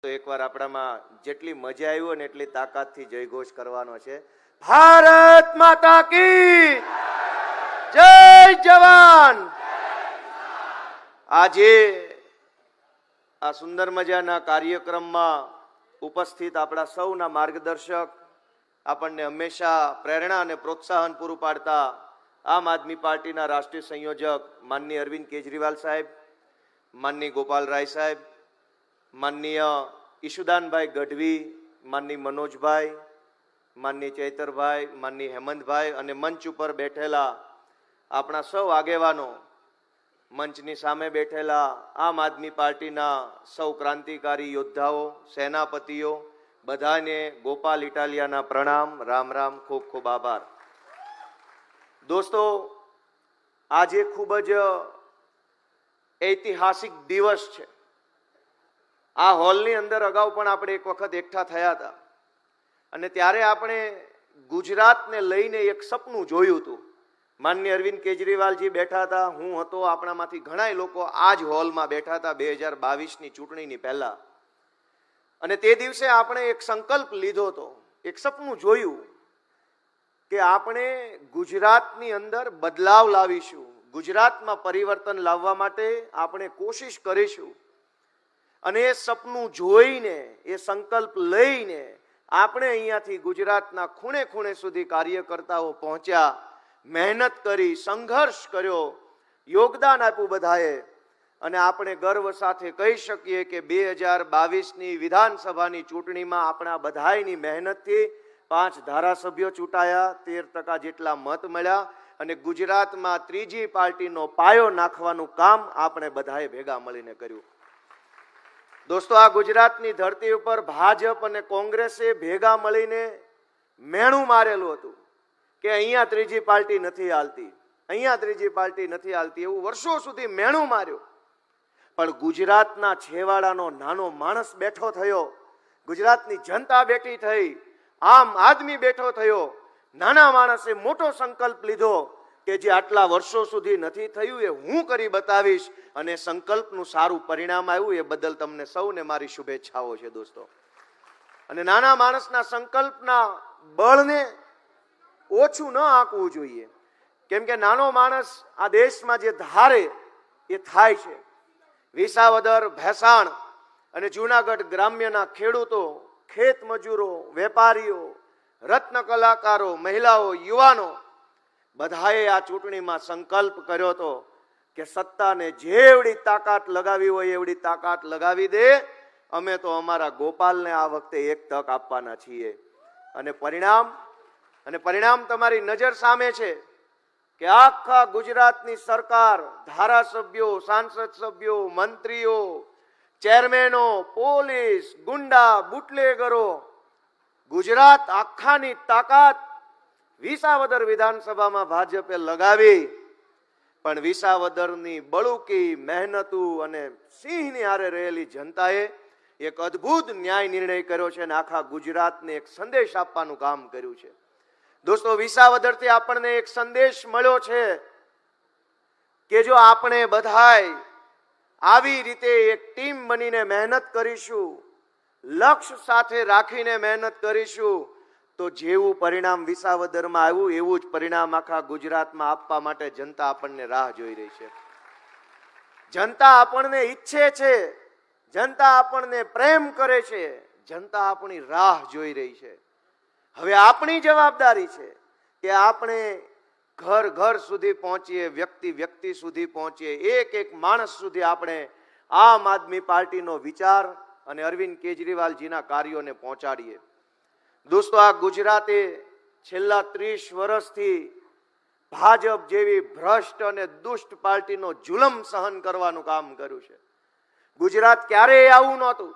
તો એકવાર આપણામાં જેટલી મજા આવી હોય ને એટલી તાકાતથી જયઘોષ કરવાનો છે. ભારત માતા કી જય જવાન. આજે આ સુંદર મજાના કાર્યક્રમમાં ઉપસ્થિત આપણા સૌના માર્ગદર્શક, આપણને હંમેશા પ્રેરણા અને પ્રોત્સાહન પૂરું પાડતા આમ આદમી પાર્ટીના રાષ્ટ્રીય સંયોજક માનનીય અરવિંદ કેજરીવાલ સાહેબ, માનનીય ગોપાલ રાય સાહેબ, માનનીય ઈશુદાનભાઈ ગઢવી, માનનીય મનોજભાઈ, માનનીય ચૈતરભાઈ, માનનીય હેમંતભાઈ અને મંચ ઉપર બેઠેલા આપણા સૌ આગેવાનો, મંચની સામે બેઠેલા આમ આદમી પાર્ટીના સૌ ક્રાંતિકારી યોદ્ધાઓ, સેનાપતિઓ, બધાને ગોપાલ ઇટાલિયાના પ્રણામ, રામ રામ, ખૂબ ખૂબ આભાર. દોસ્તો, આજે ખૂબ જ ઐતિહાસિક દિવસ છે. આ હોલની અંદર અગાઉ પણ આપણે એક વખત એકઠા થયા હતા અને ત્યારે આપણે ગુજરાતને લઈને એક સપનું જોયું હતું. માનનીય અરવિંદ કેજરીવાલજી બેઠા હતા, હું હતો, આપણામાંથી ઘણા લોકો આ જ હોલમાં બેઠા હતા 2022ની ચૂંટણીની પહેલા. અને તે દિવસે આપણે એક સંકલ્પ લીધો હતો, એક સપનું જોયું કે આપણે ગુજરાતની અંદર બદલાવ લાવીશું, ગુજરાતમાં પરિવર્તન લાવવા માટે આપણે કોશિશ કરીશું. અને એ સપનું જોઈને, એ સંકલ્પ લઈને આપણે અહીંયાથી ગુજરાતના ખૂણે ખૂણે સુધી કાર્યકર્તાઓ પહોંચ્યા, મહેનત કરી, સંઘર્ષ કર્યો, યોગદાન આપ્યું બધાએ. અને આપણે ગર્વ સાથે કહી શકીએ કે 2022ની વિધાનસભાની ચૂંટણીમાં આપણા બધાની મહેનતથી 5 ધારાસભ્યો ચૂંટાયા, 13% જેટલા મત મળ્યા અને ગુજરાતમાં ત્રીજી પાર્ટીનો પાયો નાખવાનું કામ આપણે બધાએ ભેગા મળીને કર્યું. દોસ્તો, આ ગુજરાતની ધરતી ઉપર ભાજપ અને કોંગ્રેસે ભેગા મળીને મેણું મારેલું હતું કે અહીંયા ત્રીજી પાર્ટી નથી હાલતી, અહીંયા ત્રીજી પાર્ટી નથી હાલતી, એવું વર્ષો સુધી મેણું માર્યું. પણ ગુજરાતના છેવાડાનો નાનો માણસ બેઠો થયો, ગુજરાતની જનતા બેઠી થઈ, આમ આદમી બેઠો થયો, નાના માણસે મોટો સંકલ્પ લીધો કે જે આટલા વર્ષો સુધી નથી થયું એ હું કરી બતાવીશ, અને સંકલ્પનું સારું પરિણામ આવ્યું. એ બદલ તમને સૌને મારી શુભેચ્છાઓ છે દોસ્તો. અને નાના માણસના સંકલ્પના બળને ઓછું ન આંકવું જોઈએ, કેમ કે નાનો માણસ આ દેશમાં જે ધારે એ થાય છે. વિસાવદર, ભેસાણ અને જૂનાગઢ ગ્રામ્યના ખેડૂતો, ખેત મજૂરો, વેપારીઓ, રત્ન કલાકારો, મહિલાઓ, યુવાનો બધાએ આ ચૂંટણીમાં સંકલ્પ કર્યો હતો કે સત્તાને જેવડી તાકાત લગાવી હોય એવડી તાકાત લગાવી દે, અમે તો અમારા ગોપાલને આ વખતે એક તક આપવાના છીએ. અને પરિણામ તમારી નજર સામે છે કે આખા ગુજરાતની સરકાર, ધારાસભ્યો, સાંસદ સભ્યો, મંત્રીઓ, ચેરમેનો, પોલીસ, ગુંડા, બુટલેગરો, ગુજરાત આખાની તાકાત વિસાવદર વિધાનસભામાં ભાજપે લગાવી. પણ વિસાવદરની બળુકી મહેનતું અને સિંહની હારે રહેલી જનતાએ એક અદ્ભુત ન્યાય નિર્ણય કર્યો છે અને આખા ગુજરાતને એક સંદેશ આપવાનું કામ કર્યું છે. દોસ્તો, વિસાવદરથી આપણને એક સંદેશ મળ્યો છે કે જો આપણે બધાય આવી રીતે એક ટીમ બનીને મહેનત કરીશું, લક્ષ્ય સાથે રાખીને મહેનત કરીશું, તો જેવું પરિણામ વિસાવદરમાં આવ્યું એવું જ પરિણામ આખા ગુજરાતમાં આપવા માટે જનતા આપણને રાહ જોઈ રહી છે. જનતા આપણને ઈચ્છે છે, જનતા આપણને પ્રેમ કરે છે, જનતા આપણી રાહ જોઈ રહી છે. હવે આપણી જવાબદારી છે કે આપણે ઘર ઘર સુધી પહોંચીએ, વ્યક્તિ વ્યક્તિ સુધી પહોંચીએ, એક એક માણસ સુધી આપણે આમ આદમી પાર્ટીનો વિચાર અને અરવિંદ કેજરીવાલજીના કાર્યોને પહોંચાડીએ. દોસ્તો, આ ગુજરાતે છેલ્લા 30 વર્ષથી ભાજપ જેવી ભ્રષ્ટ અને દુષ્ટ પાર્ટીનો જુલમ સહન કરવાનું કામ કર્યું છે. ગુજરાત ક્યારેય આવું નહોતું.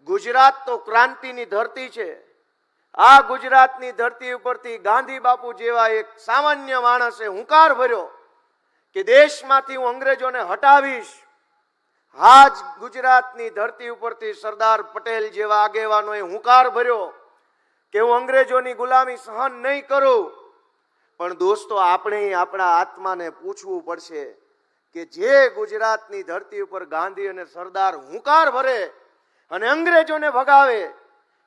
ગુજરાત તો ક્રાંતિની ધરતી છે. આ ગુજરાતની ધરતી ઉપરથી ગાંધી બાપુ જેવા એક સામાન્ય માણસે હુંકાર ભર્યો કે દેશમાંથી હું અંગ્રેજોને હટાવીશ. આ જ ગુજરાતની ધરતી ઉપરથી સરદાર પટેલ જેવા આગેવાનોએ હુંકાર ભર્યો કે હું અંગ્રેજોની ગુલામી સહન નહીં કરું. પણ દોસ્તો, આપણે આપણા આત્માને પૂછવું પડશે કે જે ગુજરાતની ધરતી ઉપર ગાંધી અને સરદાર હુંકાર ભરે અને અંગ્રેજોને ભગાવે,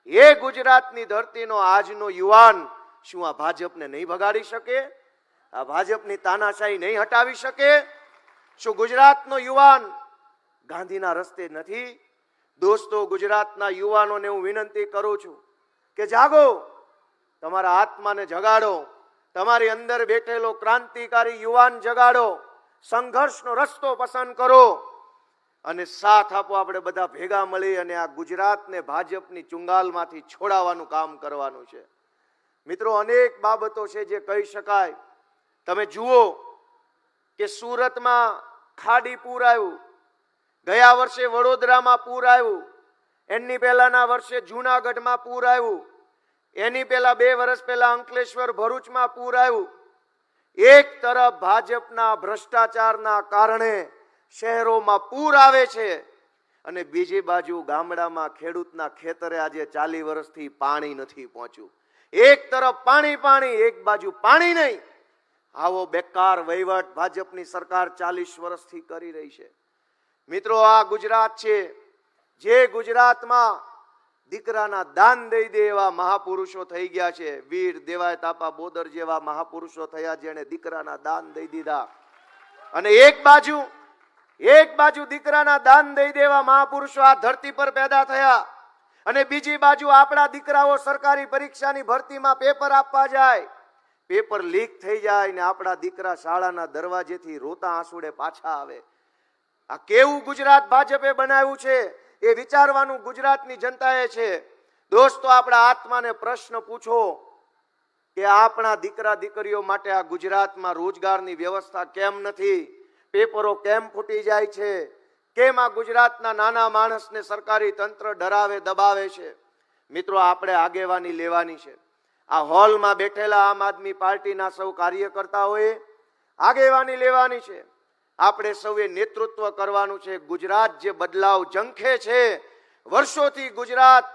એ ગુજરાતની ધરતીનો આજનો યુવાન શું આ ભાજપને નહીં ભગાડી શકે? આ ભાજપની તાનાશાહી નહીં હટાવી શકે? શું ગુજરાતનો યુવાન ગાંધીના રસ્તે નથી? દોસ્તો, ગુજરાતના યુવાનોને હું વિનંતી કરું છું કે જાગો, તમારા આત્માને જગાડો, તમારી અંદર બેઠેલો ક્રાંતિકારી યુવાન જગાડો, સંઘર્ષનો રસ્તો પસંદ કરો અને સાથ આપો. આપણે બધા ભેગા મળી અને આ ગુજરાતને ભાજપની ચુંગાલમાંથી છોડાવવાનું કામ કરવાનું છે. મિત્રો, અનેક બાબતો છે જે કહી શકાય. તમે જુઓ કે સુરતમાં ખાડી પૂર આવ્યું, ગયા વર્ષે વડોદરામાં પૂર આવ્યું, એની પહેલાના વર્ષે જૂનાગઢમાં પૂર આવ્યું, એની પહેલા 2 વર્ષ પહેલા અંકલેશ્વર ભરૂચમાં પૂર આવ્યું. એક તરફ ભાજપના ભ્રષ્ટાચારના કારણે શહેરોમાં પૂર આવે છે અને બીજી બાજુ ગામડામાં ખેડૂતના ખેતરે આજે 40 વર્ષથી પાણી નથી પહોંચ્યું. એક તરફ પાણી પાણી, એક બાજુ પાણી નહીં. આવો બેકાર વહીવટ ભાજપની સરકાર 40 વર્ષથી કરી રહી છે. મિત્રો, આ ગુજરાત છે જે ગુજરાતમાં દીકરાના દાન દઈ દે એવા મહાપુરુષો થઈ ગયા છે. વીર દેવાય તાપા બોદર જેવા મહાપુરુષો થયા જેણે દીકરાના દાન દઈ દીધા. અને એક બાજુ દીકરાના દાન દઈ દેવા મહાપુરુષો આ ધરતી પર પેદા થયા અને બીજી બાજુ આપણા દીકરાઓ સરકારી પરીક્ષાની ભરતીમાં પેપર આપવા જાય, પેપર લીક થઈ જાય ને આપણા દીકરા શાળાના દરવાજેથી રોતા આંસુડે પાછા આવે. આ કેવું ગુજરાત ભાજપે બનાવ્યું છે એ વિચારવાનું ગુજરાતની જનતાએ છે. દોસ્તો, આપણા આત્માને પ્રશ્ન પૂછો કે આપણા દીકરા દીકરીઓ માટે આ ગુજરાતમાં રોજગારની વ્યવસ્થા કેમ નથી? પેપરો કેમ ફૂટી જાય છે? કેમ આ ગુજરાતના નાના માણસને સરકારી તંત્ર ડરાવે દબાવે છે? મિત્રો, આપણે આગેવાની લેવાની છે. આ હોલમાં બેઠેલા આમ આદમી પાર્ટીના સૌ કાર્યકર્તાઓએ આગેવાની લેવાની છે. આપણે સૌએ નેતૃત્વ કરવાનું છે. ગુજરાત જે બદલાવ ઝંખે છે, વર્ષોથી ગુજરાત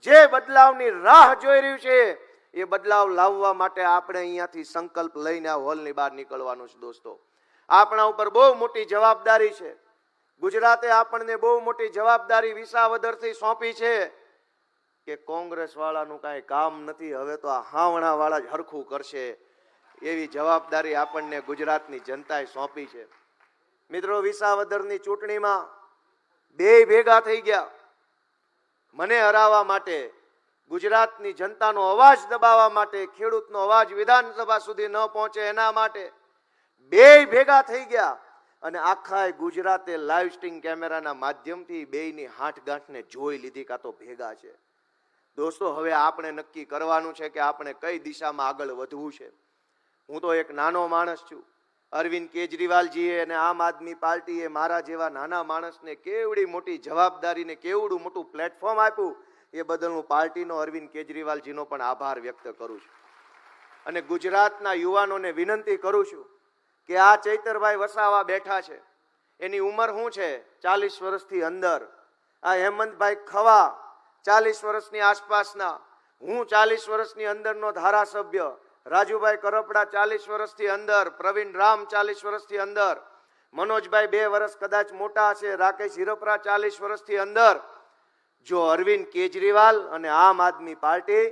જે બદલાવની રાહ જોઈ રહ્યું છે, એ બદલાવ લાવવા માટે આપણે અહીંયાથી સંકલ્પ લઈને આ હોલની બહાર નીકળવાનું છે. દોસ્તો, આપણા ઉપર બહુ મોટી જવાબદારી છે. ગુજરાતે આપણને બહુ મોટી જવાબદારી વિસાવદરથી સોંપી છે કે કોંગ્રેસ વાળાનું કાંઈ કામ નથી, હવે તો આ હાવણા વાળા જ હરખું કરશે, એવી જવાબદારી આપણને ગુજરાતની જનતાએ સોંપી છે. મિત્રો, વિસાવદરની ચૂંટણીમાં 2 ભેગા થઈ ગયા. મને હરાવવા માટે, ગુજરાતની જનતાનો અવાજ દબાવવા માટે, ખેડૂતનો અવાજ વિધાનસભા સુધી ન પહોંચે એના માટે 2 ભેગા થઈ ગયા અને આખા ગુજરાતે લાઈવ સ્ટ્રીમ કેમેરાના માધ્યમથી બેયની હાથગાંઠને જોઈ લીધી કાં તો ભેગા છે. દોસ્તો, હવે આપણે નક્કી કરવાનું છે કે આપણે કઈ દિશામાં આગળ વધવું છે. હું તો એક નાનો માણસ છું. અરવિંદ કેજરીવાલજીએ અને આમ આદમી પાર્ટીએ મારા જેવા નાના માણસને કેવડી મોટી જવાબદારી ને કેવડું મોટું પ્લેટફોર્મ આપ્યું, એ બદલ હું પાર્ટીનો અરવિંદ કેજરીવાલજીનો પણ આભાર વ્યક્ત કરું છું. અને ગુજરાતના યુવાનોને વિનંતી કરું છું કે આ ચૈતરભાઈ વસાવા બેઠા છે, એની ઉંમર શું છે? 40 વર્ષથી અંદર. આ હેમંતભાઈ ખવા 40 વર્ષની આસપાસના, હું 40 વર્ષની અંદરનો ધારાસભ્ય, રાજુભાઈ કરપડા 40 વર્ષથી અંદર, પ્રવીણ રામ 40 વર્ષથી અંદર, મનોજભાઈ 2 વર્ષ કદાચ મોટા છે, રાકેશ હિરપરા 40 વર્ષથી અંદર. જો અરવિંદ કેજરીવાલ અને આમ આદમી પાર્ટી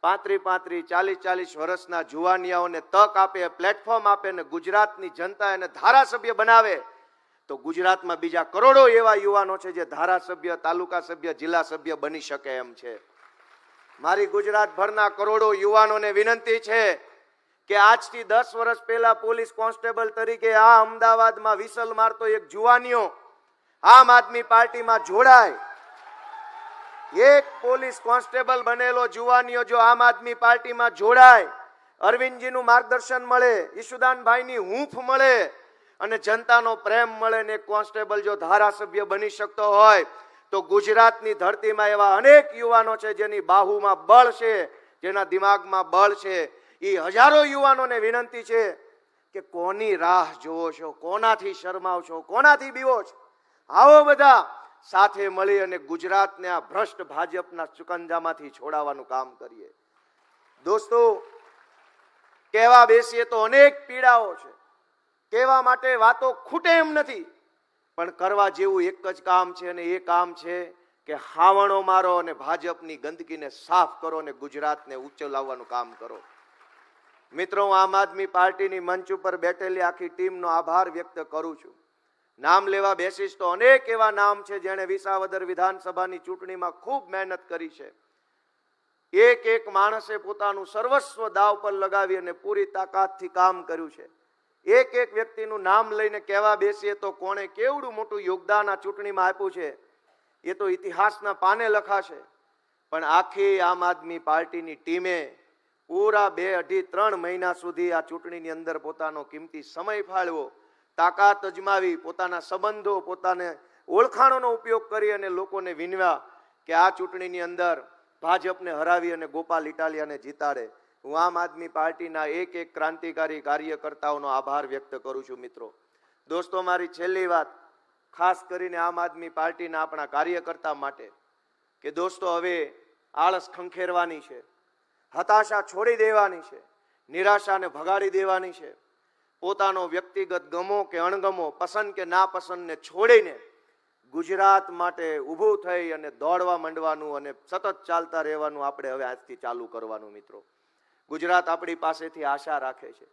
35 40 વર્ષના જુવાનિયાઓને તક આપે, પ્લેટફોર્મ આપે ને ગુજરાતની જનતા એને ધારાસભ્ય બનાવે, તો ગુજરાતમાં બીજા કરોડો એવા યુવાનો છે જે ધારાસભ્ય, તાલુકા સભ્ય, જિલ્લા સભ્ય બની શકે એમ છે. મારી ગુજરાતભરના કરોડો યુવાનોને વિનંતી છે કે આજથી 10 વર્ષ પહેલા પોલીસ કોન્સ્ટેબલ તરીકે આ અમદાવાદમાં વિસલ મારતો એક જુવાનિયો આમ આદમી પાર્ટીમાં જોડાય. એક પોલીસ કોન્સ્ટેબલ બનેલો જુવાનિયો જો આમ આદમી પાર્ટીમાં જોડાય, અરવિંદજીનું માર્ગદર્શન મળે, ઈશુદાનભાઈની હૂંફ મળે અને જનતાનો પ્રેમ મળે ને કોન્સ્ટેબલ જો ધારાસભ્ય બની શકતો હોય, તો ગુજરાતની ધરતીમાં એવા અનેક યુવાનો છે જેની બાહુમાં બળ છે, જેના દિમાગમાં બળ છે. એ હજારો યુવાનોને વિનંતી છે કે કોની રાહ જોવો છો, કોનાથી શરમાવ છો, કોનાથી બીવો છો? આવો બધા સાથે મળી અને ગુજરાતને આ ભ્રષ્ટ ભાજપના ચુકંજામાંથી છોડાવવાનું કામ કરીએ. દોસ્તો, કહેવા બેસીએ તો અનેક પીડાઓ છે, કહેવા માટે વાતો ખૂટે એમ નથી, પણ કરવા જેવું એક જ કામ છે અને એ કામ છે કે હાવણો મારો અને ભાજપની ગંદકીને સાફ કરો અને ગુજરાતને ઊંચો લાવવાનું કામ કરો. મિત્રો, હું આમ આદમી પાર્ટીની મંચ ઉપર બેઠેલી આખી ટીમનો આભાર વ્યક્ત કરું છું. નામ લેવા બેસીશ તો અનેક એવા નામ છે જેણે વિસાવદર વિધાનસભાની ચૂંટણીમાં ખૂબ મહેનત કરી છે. એક એક માણસે પોતાનું સર્વસ્વ દાવ પર લગાવી અને પૂરી તાકાતથી કામ કર્યું છે. એક એક વ્યક્તિનું નામ લઈને કહેવા બેસીએ તો કોણે કેવડું મોટું યોગદાન આ ચૂંટણીમાં આપ્યું છે એ તો ઇતિહાસના પાને લખાશે. પણ આખી આમ આદમી પાર્ટીની ટીમે પૂરા 2-2.5-3 મહિના સુધી આ ચૂંટણીની અંદર પોતાનો કિંમતી સમય ફાળવ્યો, તાકાત અજમાવી, પોતાના સંબંધો, પોતાને ઓળખાણોનો ઉપયોગ કરી અને લોકોને વિનવ્યા કે આ ચૂંટણીની અંદર ભાજપને હરાવી અને ગોપાલ ઇટાલિયાને જીતાડે. હું આમ આદમી પાર્ટીના એક એક ક્રાંતિકારી કાર્યકર્તાઓનો આભાર વ્યક્ત કરું છું. મિત્રો, દોસ્તો, મારી છેલ્લી વાત ખાસ કરીને આમ આદમી પાર્ટીના આપણા કાર્યકર્તા માટે કે દોસ્તો, હવે આળસ ખંખેરવાની છે, હતાશા છોડી દેવાની છે, નિરાશાને ભગાડી દેવાની છે. પોતાનો વ્યક્તિગત ગમો કે અણગમો, પસંદ કે નાપસંદને છોડીને ગુજરાત માટે ઊભું થઈ અને દોડવા માંડવાનું અને સતત ચાલતા રહેવાનું આપણે હવે આજથી ચાલુ કરવાનું. મિત્રો, ગુજરાત આપણી પાસેથી આશા રાખે છે.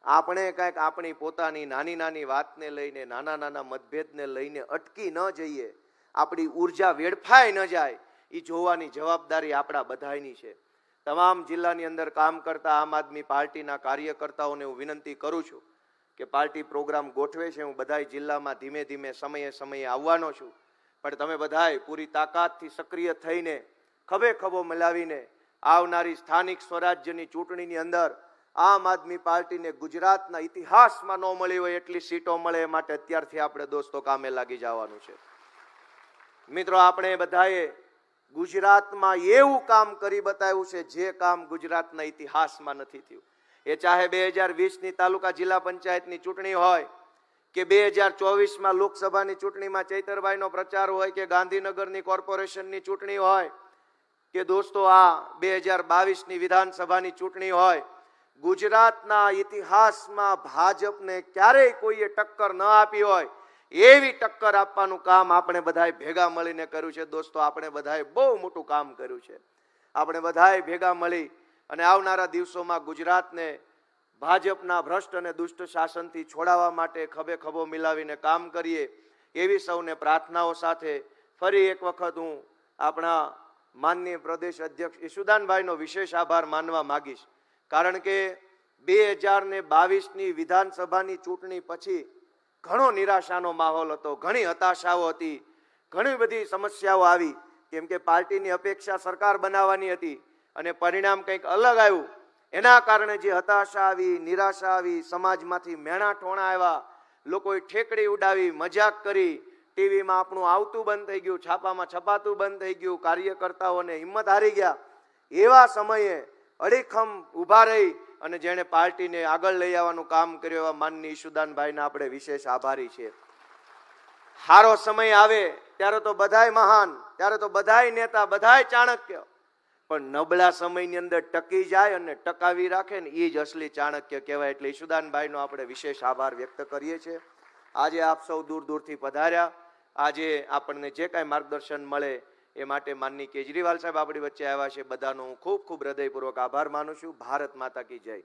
આપણે કંઈક આપણી પોતાની નાની નાની વાતને લઈને, નાના નાના મતભેદને લઈને અટકી ન જઈએ, આપણી ઉર્જા વેડફાઈ ન જાય, એ જોવાની જવાબદારી આપણા બધાની છે. તમામ જિલ્લાની અંદર કામ કરતા આમ આદમી પાર્ટીના કાર્યકર્તાઓને હું વિનંતી કરું છું કે પાર્ટી પ્રોગ્રામ ગોઠવે છે, હું બધા જિલ્લામાં ધીમે ધીમે સમયે સમયે આવવાનો છું. પણ તમે બધાએ પૂરી તાકાતથી સક્રિય થઈને, ખભે ખભો મિલાવીને આવનારી સ્થાનિક સ્વરાજ્યની ચૂંટણીની અંદર આમ આદમી પાર્ટીને ગુજરાતના ઇતિહાસમાં ન મળી હોય એટલી સીટો મળે એ માટે અત્યારથી આપણે દોસ્તો કામે લાગી જવાનું છે. મિત્રો, આપણે બધાએ ગુજરાતમાં એવું કામ કરી બતાવ્યું છે જે કામ ગુજરાતના ઇતિહાસમાં નથી થયું. એ ચાહે 2020ની તાલુકા જિલ્લા પંચાયતની ચૂંટણી હોય કે 2024માં લોકસભાની ચૂંટણીમાં ચૈતરભાઈનો પ્રચાર હોય કે ગાંધીનગરની કોર્પોરેશનની ચૂંટણી હોય કે દોસ્તો આ 2022ની વિધાનસભાની ચૂંટણી હોય, ગુજરાતના ઇતિહાસમાં ભાજપને ક્યારેય કોઈએ ટક્કર ન આપી હોય એવી ટક્કર આપવાનું કામ આપણે બધાએ ભેગા મળીને કર્યું છે. દોસ્તો, આપણે બધાએ બહુ મોટું કામ કર્યું છે. આપણે બધાએ ભેગા મળી અને આવનારા દિવસોમાં ગુજરાતને ભાજપના ભ્રષ્ટ અને દુષ્ટ શાસનથી છોડાવવા માટે ખભે ખભો મિલાવીને કામ કરીએ એવી સૌને પ્રાર્થનાઓ સાથે ફરી એક વખત હું આપણા માનનીય પ્રદેશ અધ્યક્ષ ઈશુદાનભાઈનો વિશેષ આભાર માનવા માંગીશ. કારણ કે 2022ની વિધાનસભાની ચૂંટણી પછી ઘણો નિરાશાનો માહોલ હતો, ઘણી હતાશાઓ હતી, ઘણી બધી સમસ્યાઓ આવી. કેમ કે પાર્ટીની અપેક્ષા સરકાર બનાવવાની હતી અને પરિણામ કંઈક અલગ આવ્યું. એના કારણે જે હતાશા આવી, નિરાશા આવી, સમાજમાંથી મેણા ઠોણા આવ્યા, લોકોએ ઠેકડી ઉડાવી, મજાક કરી, ટીવીમાં આપણું આવતું બંધ થઈ ગયું, છાપામાં છપાતું બંધ થઈ ગયું, કાર્યકર્તાઓને હિંમત હારી ગયા. એવા સમયે અડીખમ ઊભા રહી અને જેણે પાર્ટીને આગળ લઈ આવવાનું કામ કર્યું એવા માનનીય ઈશુદાનભાઈના આપણે વિશેષ આભારી છીએ. સારો સમય આવે ત્યારે તો બધાય મહાન, ત્યારે તો બધાય નેતા, બધાય ચાણક્ય, પણ નબળા સમયની અંદર ટકી જાય અને ટકાવી રાખે ને એ જ અસલી ચાણક્ય કહેવાય. એટલે ઈશુદાનભાઈનો આપણે વિશેષ આભાર વ્યક્ત કરીએ છીએ. આજે આપ સૌ દૂર દૂરથી પધાર્યા, આજે આપણને જે કાંઈ માર્ગદર્શન મળે એ માટે માનનીય કેજરીવાલ સાહેબ આપણી વચ્ચે આવ્યા છે, બધાનો હું ખૂબ ખૂબ હૃદયપૂર્વક આભાર માનું છું. ભારત માતા કી જય.